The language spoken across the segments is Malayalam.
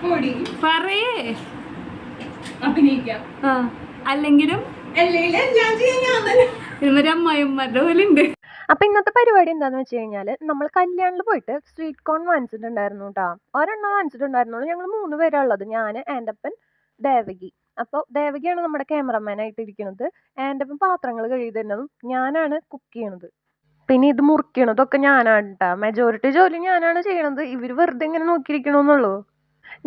പൊടി പറയേ അഭിനയിക്കാം. അല്ലെങ്കിലും എല്ലാം ചെയ്യാൻ ഞാൻ തന്നെ. ഇവര് അമ്മായിമാരുടെ പോലെ ഉണ്ട്. അപ്പം ഇന്നത്തെ പരിപാടി എന്താന്ന് വെച്ച് കഴിഞ്ഞാൽ നമ്മൾ കല്യാണിൽ പോയിട്ട് സ്വീറ്റ് കോൺ വാങ്ങിച്ചിട്ടുണ്ടായിരുന്നു കേട്ടോ. ഒരെണ്ണം വാങ്ങിച്ചിട്ടുണ്ടായിരുന്നുള്ളൂ. ഞങ്ങൾ 3 പേരാണ് ഉള്ളത്. ഞാൻ, ആൻ്റപ്പൻ, ദേവകി. അപ്പോൾ ദേവകിയാണ് നമ്മുടെ ക്യാമറമാനായിട്ട് ഇരിക്കുന്നത്. ആൻ്റപ്പൻ പാത്രങ്ങൾ കഴുകി തരുന്നതും ഞാനാണ് കുക്ക് ചെയ്യണത്. പിന്നെ ഇത് മുറിക്കണതൊക്കെ ഞാനാണ് കേട്ടോ. മെജോറിറ്റി ജോലി ഞാനാണ് ചെയ്യണത്. ഇവർ വെറുതെ ഇങ്ങനെ നോക്കിയിരിക്കണമെന്നുള്ളൂ.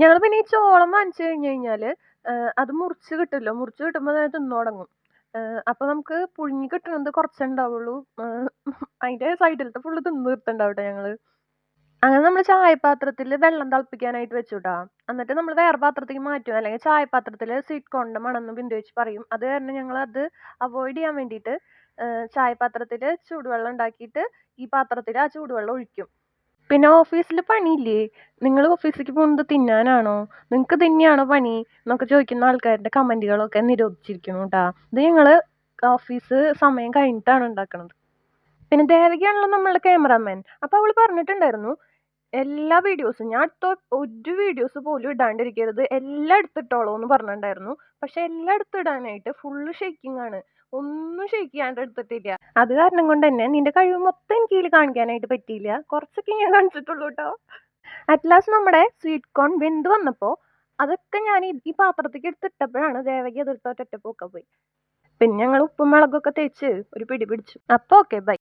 ഞങ്ങൾ പിന്നെ ഈ ചോളം വാങ്ങിച്ചു കഴിഞ്ഞ് കഴിഞ്ഞാൽ അത് മുറിച്ച് കിട്ടുമല്ലോ. മുറിച്ച് കിട്ടുമ്പോൾ തന്നെ തിന്നു തുടങ്ങും. അപ്പോൾ നമുക്ക് പുഴുങ്ങി കിട്ടുന്നത് കുറച്ചുണ്ടാവുള്ളൂ. അതിൻ്റെ സൈഡിലത്തെ ഫുള്ള് തിന്ന് തീർത്തുണ്ടാവും കേട്ടോ ഞങ്ങൾ. അങ്ങനെ നമ്മൾ ചായപാത്രത്തിൽ വെള്ളം തിളപ്പിക്കാനായിട്ട് വെച്ചു കേട്ടോ. എന്നിട്ട് നമ്മൾ വേറെ പാത്രത്തേക്ക് മാറ്റും. അല്ലെങ്കിൽ ചായപാത്രത്തിൽ സ്വീറ്റ് കോണിൻ്റെ മണമെന്ന് ബിന്ദു വെച്ച് പറയും. അത് കാരണം ഞങ്ങൾ അത് അവോയ്ഡ് ചെയ്യാൻ വേണ്ടിയിട്ട് ചായപാത്രത്തിൽ ചൂടുവെള്ളം ഉണ്ടാക്കിയിട്ട് ഈ പാത്രത്തിൽ ആ ചൂടുവെള്ളം ഒഴിക്കും. പിന്നെ ഓഫീസിൽ പണിയില്ലേ? നിങ്ങൾ ഓഫീസിലേക്ക് പോകുന്നത് തിന്നാനാണോ? നിങ്ങൾക്ക് തന്നെയാണോ പണി എന്നൊക്കെ ചോദിക്കുന്ന ആൾക്കാരുടെ കമൻറ്റുകളൊക്കെ നിരോധിച്ചിരിക്കുന്നു കേട്ടോ. ഇത് ഞങ്ങൾ ഓഫീസ് സമയം കഴിഞ്ഞിട്ടാണ് ഉണ്ടാക്കുന്നത്. പിന്നെ ദേവകിയാണല്ലോ നമ്മളുടെ ക്യാമറാമാൻ. അപ്പോൾ അവൾ പറഞ്ഞിട്ടുണ്ടായിരുന്നു എല്ലാ വീഡിയോസും ഞാൻ ഒരു വീഡിയോസ് പോലും ഇടാണ്ടിരിക്കരുത്, എല്ലാം എടുത്തിട്ടോളൂ എന്ന് പറഞ്ഞിട്ടുണ്ടായിരുന്നു. പക്ഷെ എല്ലാം എടുത്തിടാനായിട്ട് ഫുള്ള് ഷെയ്ക്കിംഗ് ആണ്. ഒന്നും ഷെയ്ക്ക് ചെയ്യാണ്ട് എടുത്തിട്ടില്ല. അത് കാരണം കൊണ്ട് തന്നെ നിന്റെ കഴിവ് മൊത്തം എനിക്ക് ഇതിൽ കാണിക്കാനായിട്ട് പറ്റിയില്ല. കുറച്ചൊക്കെ ഞാൻ കാണിച്ചിട്ടുള്ളൂ കേട്ടോ. അറ്റ് ലാസ്റ്റ് നമ്മുടെ സ്വീറ്റ് കോൺ വെന്ത് വന്നപ്പോൾ അതൊക്കെ ഞാൻ ഈ പാത്രത്തേക്ക് എടുത്തിട്ടപ്പോഴാണ് ദേവകി അതെടുത്ത് ഒറ്റ പോക്കാൻ പോയി. പിന്നെ ഞങ്ങൾ ഉപ്പും മുളകൊക്കെ തേച്ച് ഒരു പിടി പിടിച്ചു. അപ്പോൾ ഓക്കെ ബൈ.